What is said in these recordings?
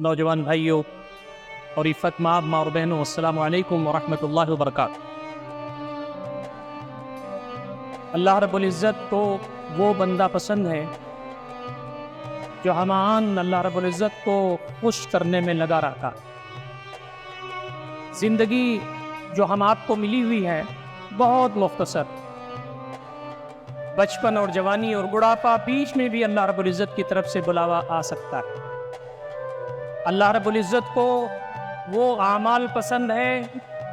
نوجوان بھائیوں اور عفت ماں اور بہنوں، السلام علیکم ورحمۃ اللہ وبرکاتہ۔ اللہ رب العزت کو وہ بندہ پسند ہے جو ہمان اللہ رب العزت کو خوش کرنے میں لگا رہتا۔ زندگی جو ہم آپ کو ملی ہوئی ہے بہت مختصر، بچپن اور جوانی اور بڑھاپا، بیچ میں بھی اللہ رب العزت کی طرف سے بلاوا آ سکتا ہے۔ اللہ رب العزت کو وہ اعمال پسند ہے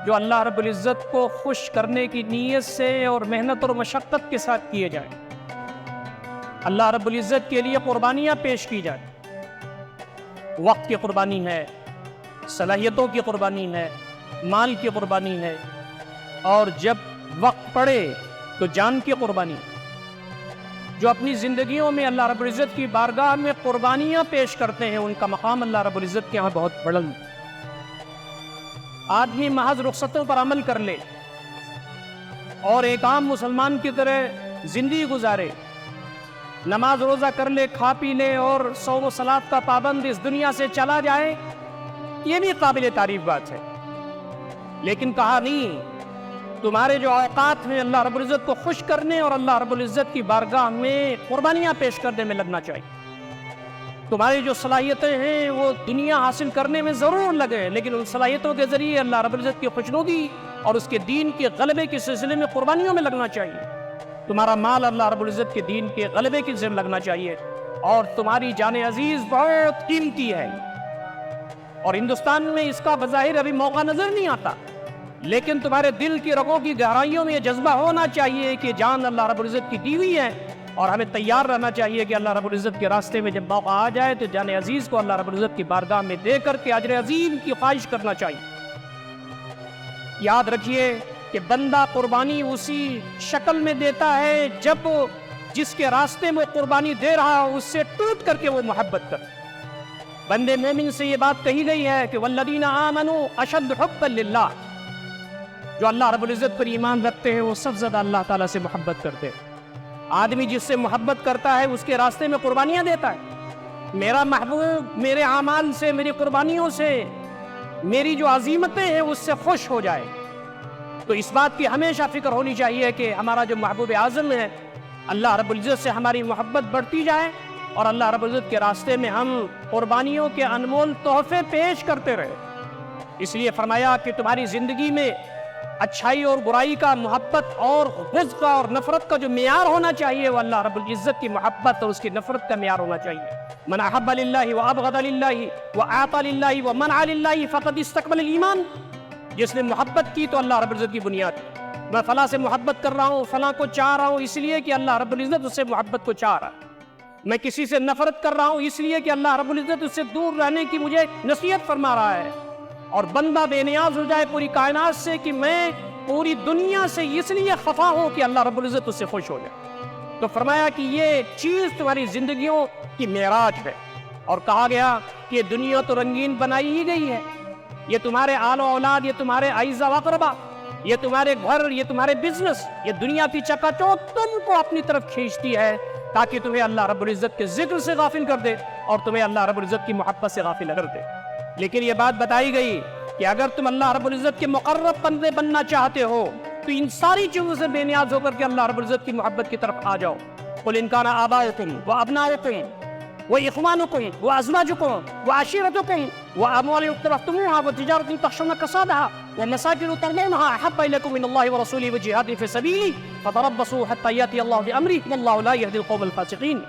جو اللہ رب العزت کو خوش کرنے کی نیت سے اور محنت اور مشقت کے ساتھ کیے جائیں۔ اللہ رب العزت کے لیے قربانیاں پیش کی جائیں، وقت کی قربانی ہے، صلاحیتوں کی قربانی ہے، مال کی قربانی ہے، اور جب وقت پڑے تو جان کی قربانی ہے۔ جو اپنی زندگیوں میں اللہ رب العزت کی بارگاہ میں قربانیاں پیش کرتے ہیں، ان کا مقام اللہ رب العزت کے ہاں بہت بلند ہے۔ آدمی محض رخصتوں پر عمل کر لے اور ایک عام مسلمان کی طرح زندگی گزارے، نماز روزہ کر لے، کھا پی لے اور صوم و صلات کا پابند اس دنیا سے چلا جائے، یہ بھی قابل تعریف بات ہے۔ لیکن کہا نہیں، تمہارے جو اوقات ہیں اللہ رب العزت کو خوش کرنے اور اللہ رب العزت کی بارگاہ میں قربانیاں پیش کرنے میں لگنا چاہیے۔ تمہاری جو صلاحیتیں ہیں وہ دنیا حاصل کرنے میں ضرور لگے، لیکن ان صلاحیتوں کے ذریعے اللہ رب العزت کی خوشنودی اور اس کے دین کے غلبے کے سلسلے میں قربانیوں میں لگنا چاہیے۔ تمہارا مال اللہ رب العزت کے دین کے غلبے کے ذمہ لگنا چاہیے، اور تمہاری جان عزیز بہت قیمتی ہے، اور ہندوستان میں اس کا بظاہر ابھی موقع نظر نہیں آتا، لیکن تمہارے دل کی رگوں کی گہرائیوں میں یہ جذبہ ہونا چاہیے کہ جان اللہ رب العزت کی دی ہوئی ہے، اور ہمیں تیار رہنا چاہیے کہ اللہ رب العزت کے راستے میں جب موقع آ جائے تو جان عزیز کو اللہ رب العزت کی بارگاہ میں دے کر کے اجر عظیم کی خواہش کرنا چاہیے۔ یاد رکھیے کہ بندہ قربانی اسی شکل میں دیتا ہے جب جس کے راستے میں قربانی دے رہا ہو اس سے ٹوٹ کر کے وہ محبت کرے۔ بندے مومن سے یہ بات کہی گئی ہے کہ والذین آمنوا اشد حبا للہ، جو اللہ رب العزت پر ایمان رکھتے ہیں وہ سب سے زیادہ اللہ تعالیٰ سے محبت کرتے ہیں۔ آدمی جس سے محبت کرتا ہے اس کے راستے میں قربانیاں دیتا ہے۔ میرا محبوب میرے اعمال سے، میری قربانیوں سے، میری جو عظیمتیں ہیں اس سے خوش ہو جائے، تو اس بات کی ہمیشہ فکر ہونی چاہیے کہ ہمارا جو محبوب اعظم ہے اللہ رب العزت سے ہماری محبت بڑھتی جائے، اور اللہ رب العزت کے راستے میں ہم قربانیوں کے انمول تحفے پیش کرتے رہے۔ اس لیے فرمایا کہ تمہاری زندگی میں اچھائی اور برائی کا، محبت اور غضب کا اور نفرت کا جو معیار ہونا چاہیے وہ اللہ رب العزت کی محبت اور اس کی نفرت کا معیار ہونا چاہیے۔ من احب للہ وابغض للہ واعطى للہ ومنع للہ فقد استکمل الایمان، جس نے محبت کی تو اللہ رب العزت کی بنیاد۔ میں فلاں سے محبت کر رہا ہوں، فلاں کو چاہ رہا ہوں اس لیے کہ اللہ رب العزت اس سے محبت کو چاہ رہا ہے۔ میں کسی سے نفرت کر رہا ہوں اس لیے کہ اللہ رب العزت اس سے دور رہنے کی مجھے نصیحت فرما رہا ہے۔ اور بندہ بے نیاز ہو جائے پوری کائنات سے کہ میں پوری دنیا سے اس لیے خفا ہوں کہ اللہ رب العزت اس سے خوش ہو جائے، تو فرمایا کہ یہ چیز تمہاری زندگیوں کی معراج ہے۔ اور کہا گیا کہ یہ دنیا تو رنگین بنائی ہی گئی ہے، یہ تمہارے آل و اولاد، یہ تمہارے اعزا و اقربا، یہ تمہارے گھر، یہ تمہارے بزنس، یہ دنیا کی چکا چوند تم کو اپنی طرف کھینچتی ہے تاکہ تمہیں اللہ رب العزت کے ذکر سے غافل کر دے اور تمہیں اللہ رب العزت کی محبت سے غافل کر دے۔ لیکن یہ بات بتائی گئی کہ اگر تم اللہ رب العزت کے مقرب بندے بننا چاہتے ہو تو ان ساری چیزوں سے بے نیاز ہو کر کے اللہ رب العزت کی محبت کی طرف آ جاؤ۔ قل ان کان آباؤکم وابناؤکم واخوانکم وازواجکم وعشیرتکم واموال اقترفتموها وتجارة تخشون کسادها ومساجد ترضونها احب الیکم من اللہ ورسولہ وجہاد فی سبیلہ فتربصوا حتی یأتی اللہ بامرہ واللہ لا یہدی القوم الفاسقین۔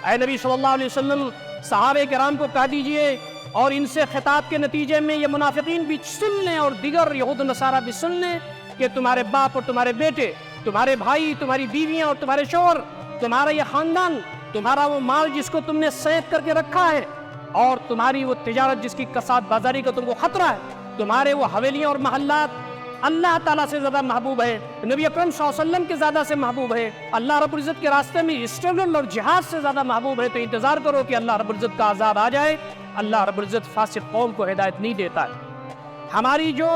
اے نبی صلی اللہ علیہ وسلم، صحابہ کرام کو کہہ دیجئے اور ان سے خطاب کے نتیجے میں یہ منافقین بھی سن لیں اور دیگر یہود و نصارہ بھی سن لیں کہ تمہارے باپ اور تمہارے بیٹے، تمہارے بھائی، تمہاری بیویاں اور تمہارے شوہر، تمہارا یہ خاندان، تمہارا وہ مال جس کو تم نے سید کر کے رکھا ہے، اور تمہاری وہ تجارت جس کی کساد بازاری کا تم کو خطرہ ہے، تمہارے وہ حویلیاں اور محلات اللہ تعالیٰ سے زیادہ محبوب ہے، نبی اکرم صلی اللہ علیہ وسلم کے زیادہ سے محبوب ہے، اللہ رب العزت کے راستے میں اسٹرگل اور جہاد سے زیادہ محبوب ہے، تو انتظار کرو کہ اللہ رب العزت کا عذاب آ جائے۔ اللہ رب العزت فاسق قوم کو ہدایت نہیں دیتا ہے۔ ہماری جو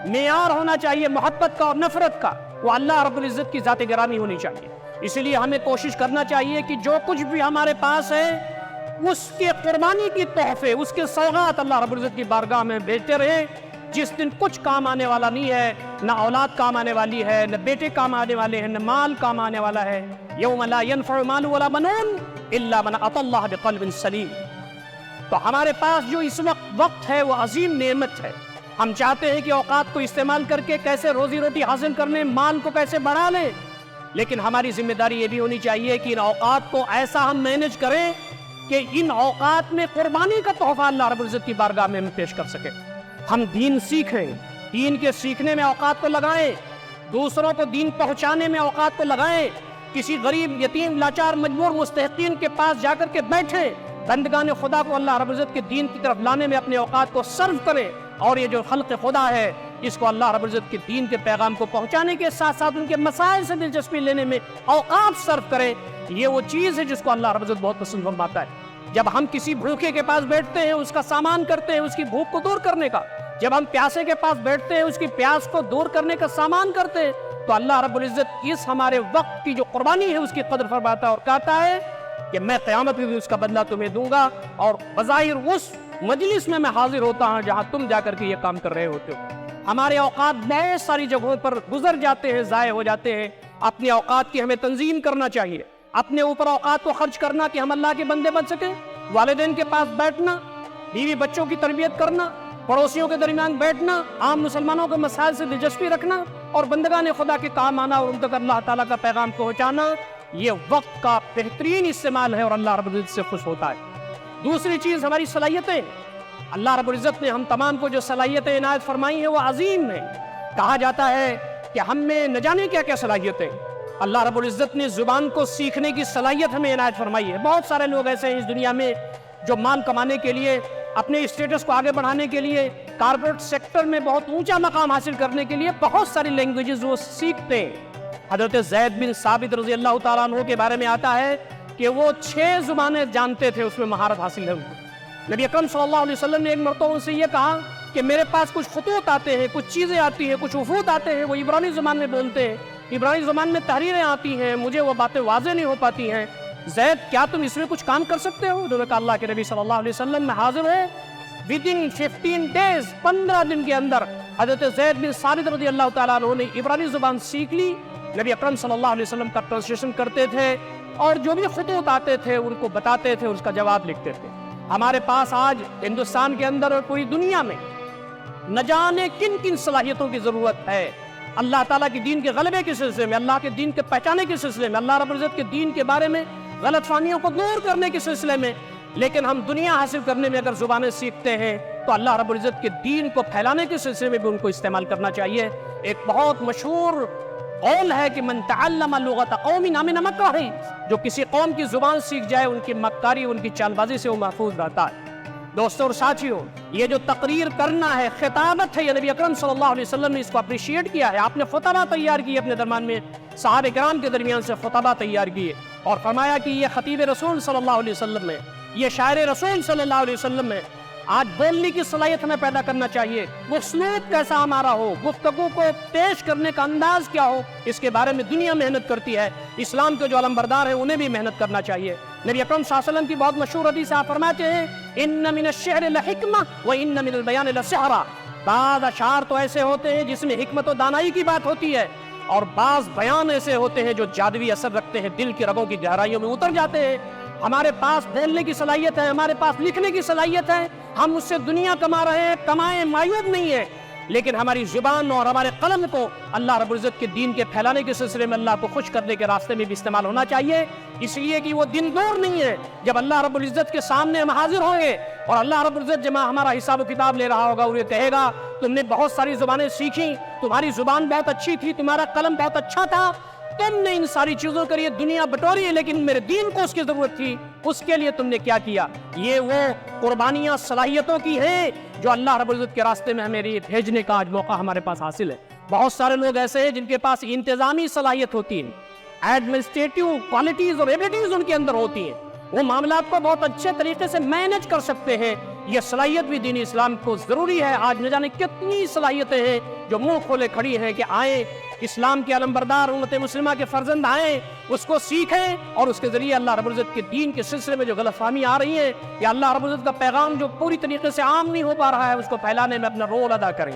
معیار ہونا چاہیے محبت کا اور نفرت کا، وہ اللہ رب العزت کی ذات گرامی ہونی چاہیے۔ اسی لیے ہمیں کوشش کرنا چاہیے کہ جو کچھ بھی ہمارے پاس ہے اس کے قربانی کی تحفے، اس کے سوغات اللہ رب العزت کی بارگاہ میں بھیجتے رہے، جس دن کچھ کام آنے والا نہیں ہے، نہ اولاد کام آنے والی ہے، نہ بیٹے کام آنے والے ہیں، نہ مال کام آنے والا ہے۔ یوم لا ينفع مال ولا بنون الا من اتى اللہ بقلب سلیم۔ تو ہمارے پاس جو اس وقت ہے وہ عظیم نعمت ہے۔ ہم چاہتے ہیں کہ اوقات کو استعمال کر کے کیسے روزی روٹی حاصل کرنے، مال کو کیسے بڑھا لیں، لیکن ہماری ذمہ داری یہ بھی ہونی چاہیے کہ ان اوقات کو ایسا ہم مینج کریں کہ ان اوقات میں قربانی کا تحفہ اللہ رب العزت کی بارگاہ میں ہم پیش کر سکیں۔ ہم دین سیکھیں، دین کے سیکھنے میں اوقات کو لگائیں، دوسروں کو دین پہنچانے میں اوقات کو لگائیں، کسی غریب، یتیم، لاچار، مجبور مستحقین کے پاس جا کر کے بیٹھیں، بندگان خدا کو اللہ رب العزت کے دین کی طرف لانے میں اپنے اوقات کو صرف کریں، اور یہ جو خلق خدا ہے اس کو اللہ رب العزت کے دین کے پیغام کو پہنچانے کے ساتھ ساتھ ان کے مسائل سے دلچسپی لینے میں اوقات صرف کریں۔ یہ وہ چیز ہے جس کو اللہ رب العزت بہت پسند فرماتا ہے۔ جب ہم کسی بھوکے کے پاس بیٹھتے ہیں اس کا سامان کرتے ہیں، اس کی بھوک کو دور کرنے کا، جب ہم پیاسے کے پاس بیٹھتے ہیں اس کی پیاس کو دور کرنے کا سامان کرتے ہیں، تو اللہ رب العزت اس ہمارے وقت کی جو قربانی ہے اس کی قدر فرماتا ہے اور کہتا ہے کہ میں قیامت میں بھی اس کا بدلہ تمہیں دوں گا، اور بظاہر اس مجلس میں حاضر ہوتا ہوں جہاں تم جا کر کے یہ کام کر رہے ہوتے ہو۔ ہمارے اوقات بہت ساری جگہوں پر گزر جاتے ہیں، ضائع ہو جاتے ہیں۔ اپنے اوقات کی ہمیں تنظیم کرنا چاہیے، اپنے اوپر اوقات کو خرچ کرنا کہ ہم اللہ کے بندے بن سکیں، والدین کے پاس بیٹھنا، بیوی بچوں کی تربیت کرنا، پڑوسیوں کے درمیان بیٹھنا، عام مسلمانوں کے مسائل سے دلچسپی رکھنا، اور بندگان خدا کے کام آنا اور ان تک اللہ تعالیٰ کا پیغام پہنچانا، یہ وقت کا بہترین استعمال ہے اور اللہ رب العزت سے خوش ہوتا ہے۔ دوسری چیز ہماری صلاحیتیں، اللہ رب العزت نے ہم تمام کو جو صلاحیتیں عنایت فرمائی ہیں وہ عظیم ہیں۔ کہا جاتا ہے کہ ہم میں نہ جانے کیا کیا صلاحیتیں، اللہ رب العزت نے زبان کو سیکھنے کی صلاحیت ہمیں عنایت فرمائی ہے۔ بہت سارے لوگ ایسے ہیں اس دنیا میں جو مال کمانے کے لیے، اپنے اسٹیٹس کو آگے بڑھانے کے لیے، کارپوریٹ سیکٹر میں بہت اونچا مقام حاصل کرنے کے لیے بہت ساری لینگویجز وہ سیکھتے ہیں۔ حضرت زید بن ثابت رضی اللہ تعالیٰ عنہ کے بارے میں آتا ہے کہ وہ 6 زبانیں جانتے تھے، اس میں مہارت حاصل ہے ان کو۔ نبی اکرم صلی اللہ علیہ وسلم نے ایک مرتبہ ان سے یہ کہا کہ میرے پاس کچھ خطوط آتے ہیں، کچھ چیزیں آتی ہیں، کچھ وفود آتے ہیں، وہ عبرانی زبان میں بولتے ہیں، عبرانی زبان میں تحریریں آتی ہیں، مجھے وہ باتیں واضح نہیں ہو پاتی ہیں، زید کیا تم اس میں کچھ کام کر سکتے ہو؟ انہوں نے کہا اللہ کے نبی صلی اللہ علیہ وسلم میں حاضر ہے۔ ودن 15 days 15 دن کے اندر حضرت زید بن ثابت رضی اللہ تعالیٰ عنہ نے عبرانی زبان سیکھ لی، نبی اکرم صلی اللہ علیہ وسلم کا ٹرانسلیشن کرتے تھے، اور جو بھی خطوط آتے تھے ان کو بتاتے تھے، اس کا جواب لکھتے تھے۔ ہمارے پاس آج ہندوستان کے اندر اور پوری دنیا میں نہ جانے کن کن صلاحیتوں کی ضرورت ہے اللہ تعالیٰ کے دین کے غلبے کے سلسلے میں، اللہ کے دین کے پہچانے کے سلسلے میں، اللہ رب العزت کے دین کے بارے میں غلط فہمیوں کو دور کرنے کے سلسلے میں۔ لیکن ہم دنیا حاصل کرنے میں اگر زبانیں سیکھتے ہیں تو اللہ رب العزت کے دین کو پھیلانے کے سلسلے میں بھی ان کو استعمال کرنا چاہیے۔ ایک بہت مشہور قول ہے کہ من تعلم لغت قوم امن مکرہ، جو کسی قوم کی زبان سیکھ جائے ان کی مکاری، ان کی چال بازی سے وہ محفوظ رہتا ہے۔ دوستوں اور ساتھیوں، یہ جو تقریر کرنا ہے، خطابت ہے، یہ نبی اکرم صلی اللہ علیہ وسلم نے اس کو اپریشیٹ کیا ہے۔ آپ نے خطبہ تیار کیے اپنے درمیان میں، صحابہ کرام کے درمیان سے خطبہ تیار کیے اور فرمایا کہ یہ خطیب رسول صلی اللہ علیہ وسلم ہے، یہ شاعر رسول صلی اللہ علیہ وسلم ہے۔ آج بولنے کی صلاحیت ہمیں پیدا کرنا چاہیے، وہ اسلوب کیسا ہمارا ہو، گفتگو کو پیش کرنے کا انداز کیا ہو، اس کے بارے میں دنیا محنت کرتی ہے، اسلام کے جو علمبردار ہیں انہیں بھی محنت کرنا چاہیے۔ نبی اکرم صلی اللہ علیہ وسلم کی بہت مشہور حدیث آپ فرماتے ہیں ان من الشعر لحکمہ وان من البیان لسحرا، بعض اشعار تو ایسے ہوتے ہیں جس میں حکمت و دانائی کی بات ہوتی ہے، اور بعض بیان ایسے ہوتے ہیں جو جادوی اثر رکھتے ہیں، دل کی رگوں کی گہرائیوں میں اتر جاتے ہیں۔ ہمارے پاس بولنے کی صلاحیت ہے، ہمارے پاس لکھنے کی صلاحیت ہے، ہم اس سے دنیا کما رہے ہیں، کمائیں معیوب نہیں ہے، لیکن ہماری زبان اور ہمارے قلم کو اللہ رب العزت کے دین کے پھیلانے کے سلسلے میں اللہ کو خوش کرنے کے راستے میں بھی استعمال ہونا چاہیے، اس لیے کہ وہ دن دور نہیں ہے جب اللہ رب العزت کے سامنے ہم حاضر ہوں گے اور اللہ رب العزت جب ہمارا حساب و کتاب لے رہا ہوگا اور یہ کہے گا تم نے بہت ساری زبانیں سیکھی، تمہاری زبان بہت اچھی تھی، تمہارا قلم بہت اچھا تھا، تم نے ان ساری چیزوں کے لیے دنیا بٹوری ہے، لیکن میرے دین کو اس کی ضرورت تھی، اس کے لیے تم نے کیا کیا؟ یہ وہ قربانیاں صلاحیتوں کی ہیں جو اللہ رب العزت کے راستے میں ہمیں بھیجنے کا آج موقع ہمارے پاس حاصل ہے۔ بہت سارے لوگ ایسے ہیں جن کے پاس انتظامی صلاحیت ہوتی ہے، ایڈمنسٹریٹو کوالٹیز اور ایبلٹیز ان کے اندر ہوتی ہیں، وہ معاملات کو بہت اچھے طریقے سے مینج کر سکتے ہیں، یہ صلاحیت بھی دین اسلام کو ضروری ہے۔ آج نہ جانے کتنی صلاحیتیں ہیں جو منہ کھولے کھڑی ہیں کہ آئیں اسلام کے علمبردار امت مسلمہ کے فرزند آئیں، اس کو سیکھیں، اور اس کے ذریعے اللہ رب العزت کے دین کے سلسلے میں جو غلط فہمی آ رہی ہے یا اللہ رب العزت کا پیغام جو پوری طریقے سے عام نہیں ہو پا رہا ہے، اس کو پھیلانے میں اپنا رول ادا کریں۔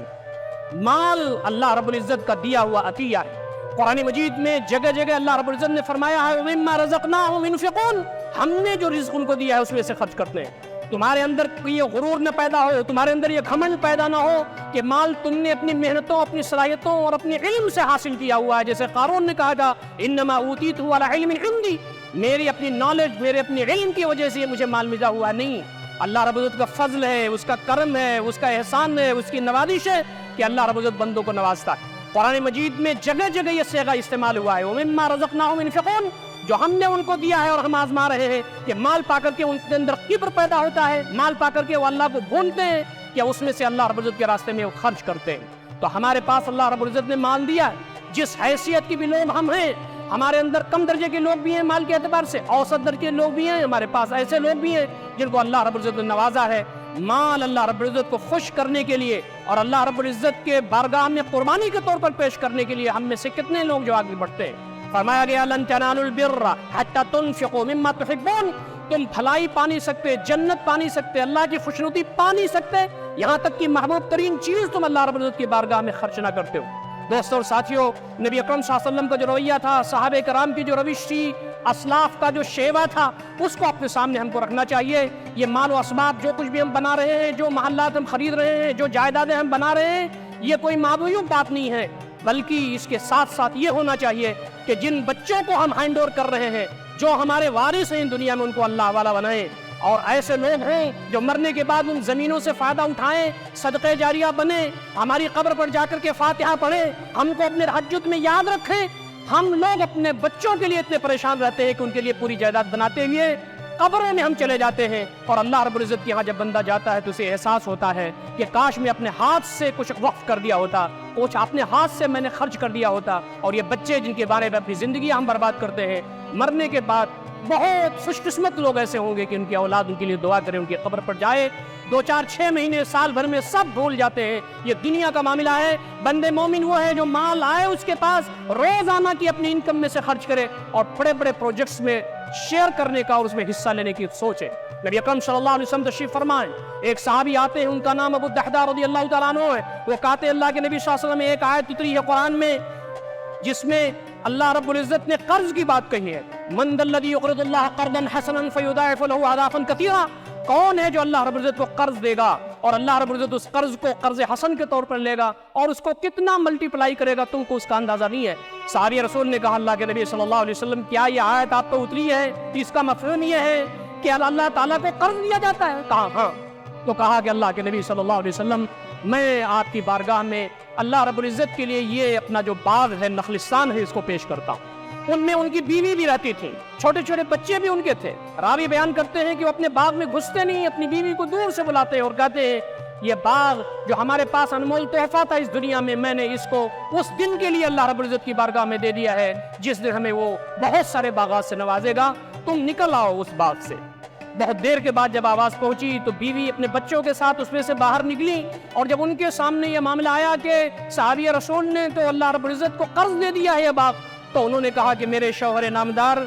مال اللہ رب العزت کا دیا ہوا عطیہ ہے۔ قرآن مجید میں جگہ جگہ اللہ رب العزت نے فرمایا ہے وَمِمَّا رَزَقْنَاهُمْ يُنْفِقُونَ، ہم نے جو رزق ان کو دیا ہے اس میں سے خرچ کرتے ہیں۔ تمہارے اندر یہ غرور نہ پیدا ہو، تمہارے اندر یہ گھمنڈ پیدا نہ ہو کہ مال تم نے اپنی محنتوں، اپنی صلاحیتوں اور اپنے علم سے حاصل کیا ہوا ہے۔ جیسے قارون نے کہا تھا انما اوتیتہ علی علم عندی، میری اپنی نالج، میرے اپنے علم کی وجہ سے مجھے مال ملا ہوا نہیں۔ اللہ رب العزت کا فضل ہے، اس کا کرم ہے، اس کا احسان ہے، اس کی نوازش ہے کہ اللہ رب العزت بندوں کو نوازتا ہے۔ قرآن مجید میں جگہ جگہ یہ صیغہ استعمال ہوا ہے وَمِمَّا رَزَقْنَاهُمْ يُنْفِقُونَ، جو ہم نے ان کو دیا ہے اور ہم آزما رہے ہیں کہ مال پا کر کے ان کے اندر کبر پیدا ہوتا ہے، مال پا کر کے وہ اللہ کو بھولتے ہیں کہ اس میں سے اللہ رب العزت کے راستے میں وہ خرچ کرتے ہیں۔ تو ہمارے پاس اللہ رب العزت نے مال دیا، جس حیثیت کی بھی لوگ ہم ہیں، ہمارے اندر کم درجے کے لوگ بھی ہیں مال کے اعتبار سے، اوسط درجے کے لوگ بھی ہیں، ہمارے پاس ایسے لوگ بھی ہیں جن کو اللہ رب العزت نے نوازا ہے۔ مال اللہ رب العزت کو خوش کرنے کے لیے اور اللہ رب العزت کے بارگاہ میں قربانی کے طور پر پیش کرنے کے لیے ہم میں سے کتنے لوگ جو آگے بڑھتے ہیں۔ فرمایا گیا لن تنالوا البر حتى تنفقوا مما تحبون، تم بھلائی پا نہیں سکتے، جنت پا نہیں سکتے، اللہ کی خوشنودی پا نہیں سکتے یہاں تک کہ محبوب ترین چیز تم اللہ رب العزت کی بارگاہ میں خرچ نہ کرتے ہو۔ دوستو اور ساتھیو، نبی اکرم صلی اللہ علیہ وسلم کا جو رویہ تھا، صحابہ کرام کی جو روش تھی، اسلاف کا جو شیوا تھا، اس کو اپنے سامنے ہم کو رکھنا چاہیے۔ یہ مال و اسباب جو کچھ بھی ہم بنا رہے ہیں، جو محلات ہم خرید رہے ہیں، جو جائیدادیں ہم بنا رہے ہیں، یہ کوئی معمولی بات نہیں ہے، بلکہ اس کے ساتھ ساتھ یہ ہونا چاہیے کہ جن بچوں کو ہم ہینڈ اوور کر رہے ہیں، جو ہمارے وارث ہیں دنیا میں، ان کو اللہ والا بنائیں، اور ایسے لوگ ہیں جو مرنے کے بعد ان زمینوں سے فائدہ اٹھائیں، صدقہ جاریہ بنے، ہماری قبر پر جا کر کے فاتحہ پڑھیں، ہم کو اپنے تہجد میں یاد رکھیں۔ ہم لوگ اپنے بچوں کے لیے اتنے پریشان رہتے ہیں کہ ان کے لیے پوری جائیداد بناتے ہوئے قبروں میں ہم چلے جاتے ہیں، اور اللہ رب العزت کے یہاں جب بندہ جاتا ہے تو اسے احساس ہوتا ہے کہ کاش میں اپنے ہاتھ سے کچھ وقف کر دیا ہوتا، کچھ اپنے ہاتھ سے میں نے خرچ کر دیا ہوتا۔ اور یہ بچے جن کے بارے میں اپنی زندگی ہم برباد کرتے ہیں، مرنے کے بعد بہت خوش قسمت لوگ ایسے ہوں گے کہ ان کی اولاد ان کے لیے دعا کرے، ان کی قبر پر جائے، 2 4 6 مہینے سال بھر میں سب بھول جاتے ہیں۔ یہ دنیا کا معاملہ ہے۔ بندے مومن وہ ہے جو مال آئے اس کے پاس روزانہ کی اپنی انکم میں سے خرچ کرے اور بڑے بڑے پروجیکٹس میں شیئر کرنے کا اور اس میں حصہ لینے کی سوچے۔ نبی اکرم صلی اللہ علیہ وسلم تشریف فرمائیں، ایک صحابی آتے ہیں، ان کا نام ابو الدحداء رضی اللہ تعالیٰ عنہ ہے۔ وہ کہتے ہیں اللہ کے نبی صلی اللہ علیہ وسلم ایک آیت اتری ہے قرآن میں جس میں اللہ رب العزت نے قرض کی بات کہی ہے، من ذا الذی یقرض اللہ قرضا حسنا فیضاعف له اضعافا کثیرا، کون ہے جو اللہ رب العزت کو قرض دے گا اور اللہ رب العزت اس قرض کو قرض حسن کے طور پر لے گا اور اس کو کتنا ملٹیپلائی کرے گا، تم کو اس کا اندازہ نہیں ہے۔ صحابی رسول نے کہا اللہ کے نبی صلی اللہ علیہ وسلم کیا یہ آیت آپ پہ اتری ہے، اس کا مفہوم یہ ہے کہ اللہ تعالیٰ کو قرض دیا جاتا ہے؟ کہا ہاں۔ تو کہا کہ اللہ کے نبی صلی اللہ علیہ وسلم میں آپ کی بارگاہ میں اللہ رب العزت کے لیے یہ اپنا جو باغ ہے، نخلستان ہے، اس کو پیش کرتا ہوں۔ ان میں ان کی بیوی بھی رہتی تھی، چھوٹے چھوٹے بچے بھی ان کے تھے۔ راوی بیان کرتے ہیں کہ وہ اپنے باغ میں گھستے نہیں، اپنی بیوی کو دور سے بلاتے ہیں اور کہتے ہیں یہ باغ جو ہمارے پاس انمول تحفہ تھا اس دنیا میں نے اس کو اس دن کے لیے اللہ رب العزت کی بارگاہ میں دے دیا ہے جس دن ہمیں وہ بہت سارے باغات سے نوازے گا، تم نکل آؤ اس باغ سے۔ بہت دیر کے بعد جب آواز پہنچی تو بیوی اپنے بچوں کے ساتھ اس میں سے باہر نکلی، اور جب ان کے سامنے یہ معاملہ آیا کہ صحابی رسول نے تو اللہ رب العزت کو قرض دے دیا ہے یہ باغ، تو انہوں نے کہا کہ میرے شوہر نامدار،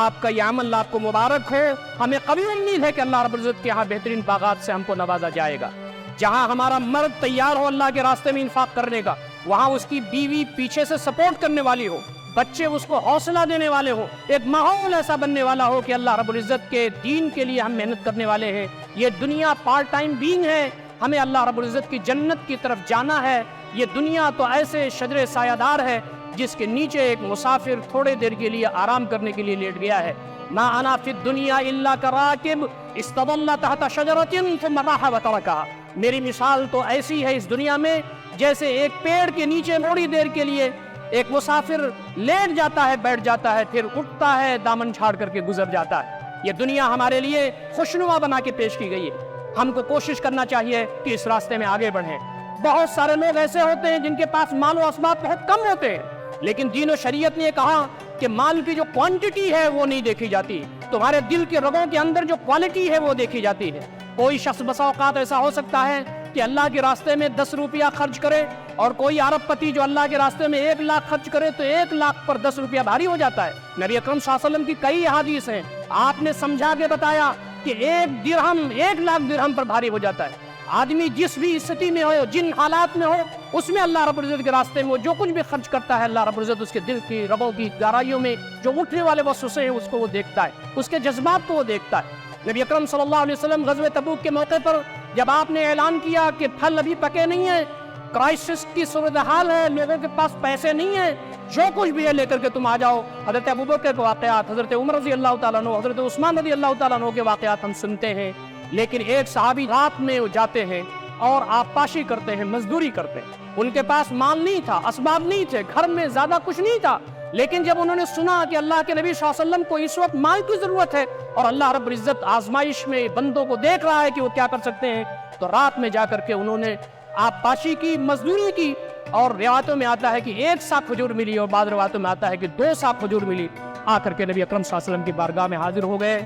آپ کا یہ عمل آپ کو مبارک ہو، ہمیں قوی امید ہے کہ اللہ رب العزت کے یہاں بہترین باغات سے ہم کو نوازا جائے گا۔ جہاں ہمارا مرد تیار ہو اللہ کے راستے میں انفاق کرنے کا، وہاں اس کی بیوی پیچھے سے سپورٹ کرنے والی ہو، بچے اس کو حوصلہ دینے والے ہو، ایک ماحول ایسا بننے والا ہو کہ اللہ رب العزت کے دین کے لیے ہم محنت کرنے والے ہیں۔ یہ دنیا پارٹ ٹائم بینگ ہے، ہمیں اللہ رب العزت کی جنت کی طرف جانا ہے۔ یہ دنیا تو ایسے شجر سایہ دار ہے جس کے نیچے ایک مسافر تھوڑے دیر کے لیے آرام کرنے کے لیے لیٹ گیا ہے۔ ما انا فی الدنیا الا کراکب استظل تحت شجرۃ ثم راح وترکھا، میری مثال تو ایسی ہے اس دنیا میں جیسے ایک پیڑ کے نیچے تھوڑی دیر کے لیے ایک مسافر لیٹ جاتا ہے، بیٹھ جاتا ہے، پھر اٹھتا ہے، دامن چھاڑ کر کے گزر جاتا ہے۔ یہ دنیا ہمارے لیے خوشنما بنا کے پیش کی گئی ہے، ہم کو کوشش کرنا چاہیے کہ اس راستے میں آگے بڑھیں۔ بہت سارے لوگ ایسے ہوتے ہیں جن کے پاس مال و اسباب بہت کم ہوتے ہیں، لیکن دین و شریعت نے یہ کہا کہ مال کی جو کوانٹٹی ہے وہ نہیں دیکھی جاتی، تمہارے دل کے رگوں کے اندر جو کوالٹی ہے وہ دیکھی جاتی ہے۔ کوئی شخص بسا اوقات ایسا ہو سکتا ہے کہ اللہ کے راستے میں 10 روپیہ خرچ کرے، اور کوئی عرب پتی جو اللہ کے راستے میں 1 لاکھ خرچ کرے تو 1 لاکھ پر 10 روپیہ بھاری ہو جاتا ہے۔ نبی اکرم صلی اللہ علیہ وسلم کی کئی احادیث ہیں، آپ نے سمجھا کے بتایا کہ 1 درہم 1 لاکھ درہم پر بھاری ہو جاتا ہے۔ آدمی جس بھی استھتی میں ہو، جن حالات میں ہو، اس میں اللہ رب العزت کے راستے میں جو کچھ بھی خرچ کرتا ہے، اللہ رب العزت اس کے دل کی رگوں کی گہرائیوں میں جو اٹھنے والے وسوسے ہیں اس کو وہ دیکھتا ہے، اس کے جذبات کو وہ دیکھتا ہے۔ نبی اکرم صلی اللہ علیہ وسلم غزوہ تبوک کے موقع پر جب آپ نے اعلان کیا کہ پھل ابھی پکے نہیں ہیں، کرائسس کی صورتحال ہے، لوگوں کے پاس پیسے نہیں ہیں، جو کچھ بھی ہے لے کر کے تم آ جاؤ، حضرت ابوبکر کے واقعات، حضرت عمر رضی اللہ تعالیٰ عنہ، حضرت عثمان رضی اللہ تعالیٰ عنہ کے واقعات ہم سنتے ہیں۔ لیکن ایک صحابی رات میں جاتے ہیں اور آبپاشی کرتے ہیں، مزدوری کرتے ہیں، ان کے پاس مال نہیں تھا، اسباب نہیں تھے، گھر میں زیادہ کچھ نہیں تھا، لیکن جب انہوں نے سنا کہ اللہ کے نبی صلی اللہ علیہ وسلم کو اس وقت مال کی ضرورت ہے اور اللہ رب العزت آزمائش میں بندوں کو دیکھ رہا ہے کہ وہ کیا کر سکتے ہیں، تو رات میں جا کر کے انہوں نے آبپاشی کی، مزدوری کی، اور روایتوں میں آتا ہے کہ 1 سا کھجور ملی اور بعض روایتوں میں آتا ہے کہ 2 سا کھجور ملی۔ آ کر کے نبی اکرم صلی اللہ علیہ وسلم کی بارگاہ میں حاضر ہو گئے،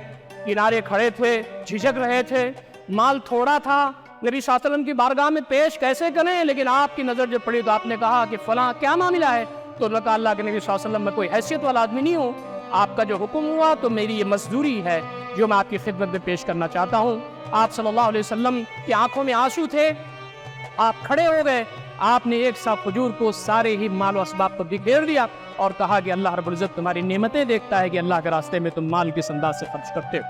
کنارے کھڑے تھے، جھجک رہے تھے، مال تھوڑا تھا، نبی صلی اللہ علیہ وسلم کی بارگاہ میں پیش کیسے کریں، لیکن آپ کی نظر جب پڑی تو آپ نے کہا کہ فلاں کیا معاملہ ہے؟ تو اللہ تعالیٰ کے نبی صلی اللہ علیہ وسلم میں کوئی حیثیت والا آدمی نہیں ہوں، آپ کا جو حکم ہوا تو میری یہ مزدوری ہے جو میں آپ کی خدمت میں پیش کرنا چاہتا ہوں۔ آپ صلی اللہ علیہ وسلم کی آنکھوں میں آنسو تھے، آپ کھڑے ہو گئے، آپ نے 1 سا کھجور کو سارے ہی مال و اسباب پر بکھیر دیا اور کہا کہ اللہ رب العزت تمہاری نعمتیں دیکھتا ہے کہ اللہ کے راستے میں تم مال کس انداز سے خرچ کرتے ہو۔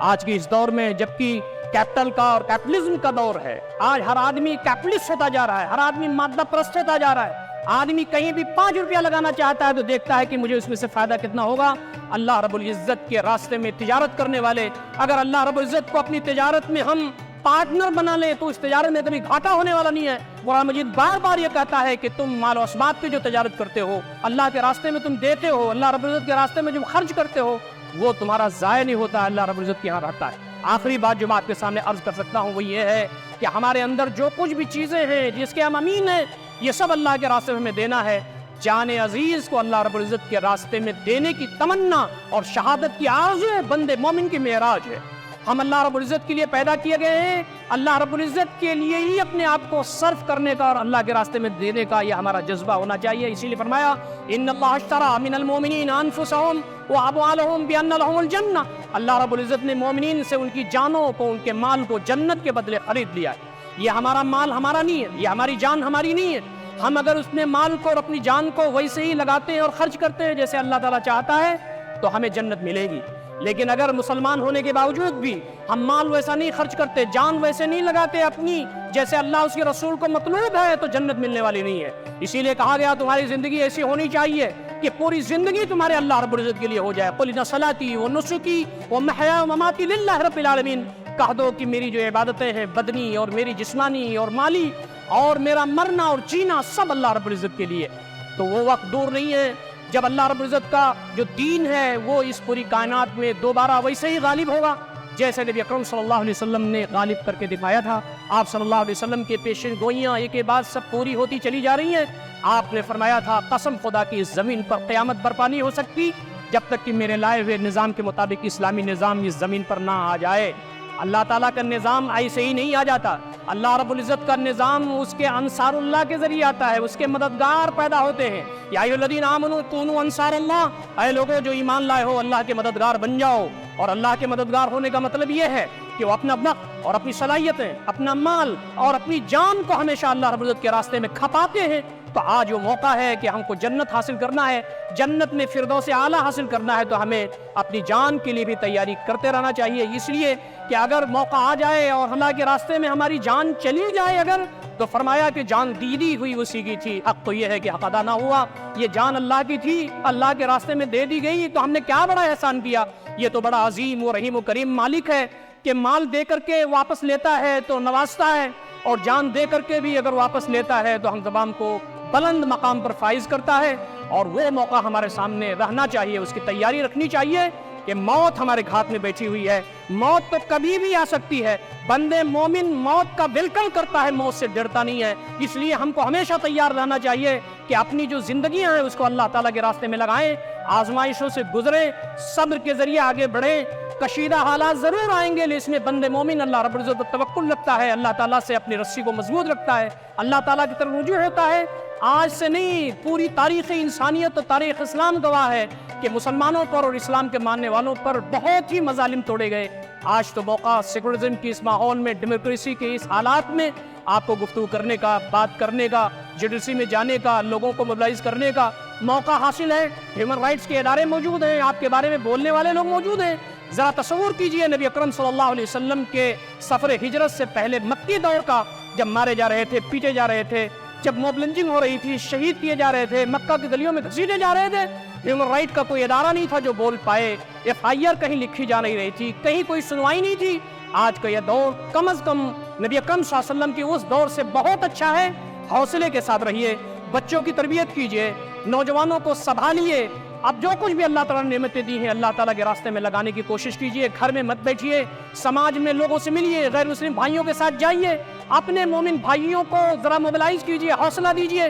آج کی اس دور میں جبکہ کیپٹل کا اور کیپٹلزم کا دور ہے، آج ہر آدمی کیپٹلسٹ ہوتا جا رہا ہے، ہر آدمی مادہ پرست ہوتا جا رہا ہے، آدمی کہیں بھی 5 روپیہ لگانا چاہتا ہے تو دیکھتا ہے کہ مجھے اس میں سے فائدہ کتنا ہوگا۔ اللہ رب العزت کے راستے میں تجارت کرنے والے، اگر اللہ رب العزت کو اپنی تجارت میں ہم پارٹنر بنا لیں تو اس تجارت میں کبھی گھاٹا ہونے والا نہیں ہے۔ قرآن مجید بار بار یہ کہتا ہے کہ تم مال و اسباب کی جو تجارت کرتے ہو، اللہ کے راستے میں تم دیتے ہو، اللہ رب العزت کے راستے میں جو خرچ کرتے ہو، وہ تمہارا ضائع نہیں ہوتا، اللہ رب العزت کے یہاں رہتا ہے۔ آخری بات جو میں آپ کے سامنے عرض کر سکتا ہوں وہ یہ ہے کہ ہمارے اندر جو کچھ بھی چیزیں ہیں جس کے ہم امین ہیں، یہ سب اللہ کے راستے میں ہمیں دینا ہے۔ جان عزیز کو اللہ رب العزت کے راستے میں دینے کی تمنا اور شہادت کی آرزو بندے مومن کی معراج ہے۔ ہم اللہ رب العزت کے لیے پیدا کیے گئے ہیں، اللہ رب العزت کے لیے ہی اپنے آپ کو صرف کرنے کا اور اللہ کے راستے میں دینے کا یہ ہمارا جذبہ ہونا چاہیے۔ اسی لیے فرمایا ان اللہ اشترى من المؤمنین انفسهم واموالهم بان لهم الجنہ، اللہ رب العزت نے مومنین سے ان کی جانوں کو، ان کے مال کو جنت کے بدلے خرید لیا ہے۔ یہ ہمارا مال ہمارا نہیں ہے، یہ ہماری جان ہماری نہیں ہے۔ ہم اگر اس نے مال کو اور اپنی جان کو ویسے ہی لگاتے ہیں اور خرچ کرتے ہیں جیسے اللہ تعالیٰ چاہتا ہے تو ہمیں جنت ملے گی، لیکن اگر مسلمان ہونے کے باوجود بھی ہم مال ویسا نہیں خرچ کرتے، جان ویسے نہیں لگاتے اپنی جیسے اللہ اس کے رسول کو مطلوب ہے، تو جنت ملنے والی نہیں ہے۔ اسی لیے کہا گیا تمہاری زندگی ایسی ہونی چاہیے کہ پوری زندگی تمہارے اللہ رب العزت کے لیے ہو جائے۔ قل ان صلاتی و نسکی و محیا و مماتی للہ رب العالمین، کہہ دو کہ میری جو عبادتیں ہیں بدنی اور میری جسمانی اور مالی اور میرا مرنا اور جینا سب اللہ رب العزت کے لیے۔ تو وہ وقت دور نہیں ہے جب اللہ رب العزت کا جو دین ہے وہ اس پوری کائنات میں دوبارہ ویسے ہی غالب ہوگا جیسے نبی اکرم صلی اللہ علیہ وسلم نے غالب کر کے دکھایا تھا۔ آپ صلی اللہ علیہ وسلم کے پیشن گوئیاں ایک کے بعد سب پوری ہوتی چلی جا رہی ہیں۔ آپ نے فرمایا تھا قسم خدا کی اس زمین پر قیامت برپا نہیں ہو سکتی جب تک کہ میرے لائے ہوئے نظام کے مطابق اسلامی نظام اس زمین پر نہ آ جائے۔ اللہ تعالیٰ کا نظام ایسے ہی نہیں آ جاتا، اللہ رب العزت کا نظام اس کے انصار اللہ کے ذریعے آتا ہے، اس کے مددگار پیدا ہوتے ہیں۔ یا ایھا الذین آمنوا کونوا انصار اللہ، اے لوگوں جو ایمان لائے ہو اللہ کے مددگار بن جاؤ۔ اور اللہ کے مددگار ہونے کا مطلب یہ ہے کہ وہ اپنا وقت اور اپنی صلاحیتیں، اپنا مال اور اپنی جان کو ہمیشہ اللہ رب العزت کے راستے میں کھپاتے ہیں۔ تو آج وہ موقع ہے کہ ہم کو جنت حاصل کرنا ہے، جنت میں فردوس اعلیٰ حاصل کرنا ہے، تو ہمیں اپنی جان کے لیے بھی تیاری کرتے رہنا چاہیے۔ اس لیے کہ اگر موقع آ جائے اور اللہ کے راستے میں ہماری جان چلی جائے اگر، تو فرمایا کہ جان دی ہوئی اسی کی تھی، حق تو یہ ہے کہ حق ادا نہ ہوا۔ یہ جان اللہ کی تھی، اللہ کے راستے میں دے دی گئی، تو ہم نے کیا بڑا احسان کیا۔ یہ تو بڑا عظیم و رحیم و کریم مالک ہے کہ مال دے کر کے واپس لیتا ہے تو نوازتا ہے، اور جان دے کر کے بھی اگر واپس لیتا ہے تو ہم تمام کو بلند مقام پر فائز کرتا ہے۔ اور وہ موقع ہمارے سامنے رہنا چاہیے، اس کی تیاری رکھنی چاہیے کہ موت ہمارے گھات میں بیٹھی ہوئی ہے، موت تو کبھی بھی آ سکتی ہے۔ بندے مومن موت کا ویلکم کرتا ہے، موت سے ڈرتا نہیں ہے۔ اس لیے ہم کو ہمیشہ تیار رہنا چاہیے کہ اپنی جو زندگیاں ہیں اس کو اللہ تعالیٰ کے راستے میں لگائیں، آزمائشوں سے گزریں، صبر کے ذریعے آگے بڑھیں، کشیدہ حالات ضرور آئیں گے، لیکن اس میں بندے مومن اللہ رب العزت پر توکل رکھتا ہے، اللہ تعالیٰ سے اپنی رسی کو مضبوط رکھتا ہے، اللہ تعالیٰ کی طرف رجوع ہوتا ہے۔ آج سے نہیں، پوری تاریخ انسانیت اور تاریخ اسلام گواہ ہے کہ مسلمانوں پر اور اسلام کے ماننے والوں پر بہت ہی مظالم توڑے گئے۔ آج تو موقع سیکولرزم کی اس ماحول میں، ڈیموکریسی کے اس حالات میں آپ کو گفتگو کرنے کا، بات کرنے کا، جوڈیسی میں جانے کا، لوگوں کو موبلائز کرنے کا موقع حاصل ہے۔ ہیومن رائٹس کے ادارے موجود ہیں، آپ کے بارے میں بولنے والے لوگ موجود ہیں۔ ذرا تصور کیجئے نبی اکرم صلی اللہ علیہ وسلم کے سفر ہجرت سے پہلے مکی دور کا، جب مارے جا رہے تھے، پیٹے جا رہے تھے، جب موب لنچنگ ہو رہی تھی، شہید کیے جا رہے تھے، مکہ کی گلیوں میں گھسیٹے جا رہے تھے، ہیومن رائٹ کا کوئی ادارہ نہیں تھا جو بول پائے، FIR کہیں لکھی جا نہیں رہی تھی، کہیں کوئی سنوائی نہیں تھی۔ آج کا یہ دور کم از کم نبی اکرم صلی اللہ علیہ وسلم کی اس دور سے بہت اچھا ہے۔ حوصلے کے ساتھ رہیے، بچوں کی تربیت کیجئے، نوجوانوں کو سنبھالیے۔ اب جو کچھ بھی اللہ تعالیٰ نے نعمتیں دی ہیں، اللہ تعالیٰ کے راستے میں لگانے کی کوشش کیجئے۔ گھر میں مت بیٹھیے، سماج میں لوگوں سے ملیے، غیر مسلم بھائیوں کے ساتھ جائیے، اپنے مومن بھائیوں کو ذرا موبلائز کیجئے، حوصلہ دیجئے،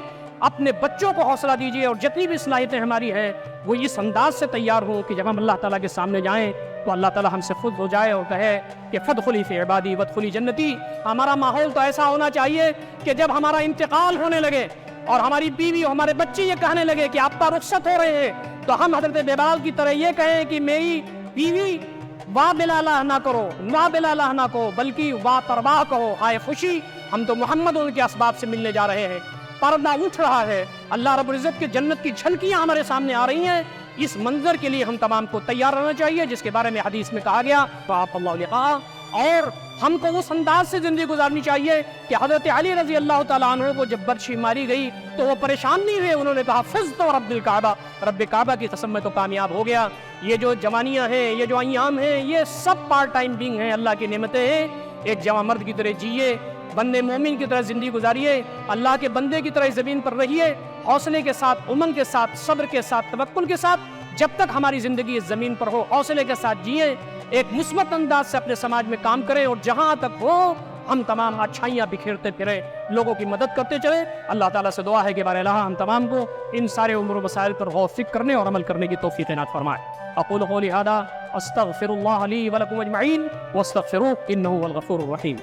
اپنے بچوں کو حوصلہ دیجئے، اور جتنی بھی صلاحیتیں ہماری ہیں وہ اس انداز سے تیار ہوں کہ جب ہم اللہ تعالیٰ کے سامنے جائیں تو اللہ تعالیٰ ہم سے خود ہو جائے اور کہے کہ فادخلی فی عبادی وادخلی جنتی۔ ہمارا ماحول تو ایسا ہونا چاہیے کہ جب ہمارا انتقال ہونے لگے اور ہماری بیوی اور ہمارے بچے یہ کہنے لگے کہ آپ کا رخصت ہو رہے ہیں، تو ہم حضرت بلال کی طرح یہ کہیں کہ میری بیوی واہ بلالہ نہ کرو، واہ بلالہ نہ کہو، بلکہ واہ ترواہ کہو، ہائے خوشی، ہم تو محمد ان کے اسباب سے ملنے جا رہے ہیں۔ پردہ اٹھ رہا ہے، اللہ رب العزت کے جنت کی جھلکیاں ہمارے سامنے آ رہی ہیں۔ اس منظر کے لیے ہم تمام کو تیار رہنا چاہیے جس کے بارے میں حدیث میں کہا گیا فَأَعْطَى اللَّهُ لِقَاءَ، اور ہم کو اس انداز سے زندگی گزارنی چاہیے کہ حضرت علی رضی اللہ تعالیٰ عنہ کو جب برچھی ماری گئی تو وہ پریشان نہیں ہوئے، انہوں نے کہا فزت رب الکعبہ، رب کعبہ کی قسم میں تو کامیاب ہو گیا۔ یہ جو جوانیاں ہیں، یہ جو ایام ہیں، یہ سب پارٹ ٹائم بینگ ہیں، اللہ کی نعمتیں ہیں۔ ایک جوان مرد کی طرح جیے، بندے مومن کی طرح زندگی گزاریے، اللہ کے بندے کی طرح زمین پر رہیے، حوصلے کے ساتھ، امن کے ساتھ، صبر کے ساتھ، توکل کے ساتھ۔ جب تک ہماری زندگی اس زمین پر ہو، حوصلے کے ساتھ جیے، ایک مثبت انداز سے اپنے سماج میں کام کریں، اور جہاں تک ہو ہم تمام اچھائیاں بکھیرتے پھریں، لوگوں کی مدد کرتے چلیں۔ اللہ تعالیٰ سے دعا ہے کہ بارے اللہ ہم تمام کو ان سارے امور و مسائل پر غور و فکر کرنے اور عمل کرنے کی توفیق عنایت فرمائے۔ اقول قولی ھذا استغفر اللہ لی ولکم اجمعین واستغفروہ انہ هو الغفور الرحیم۔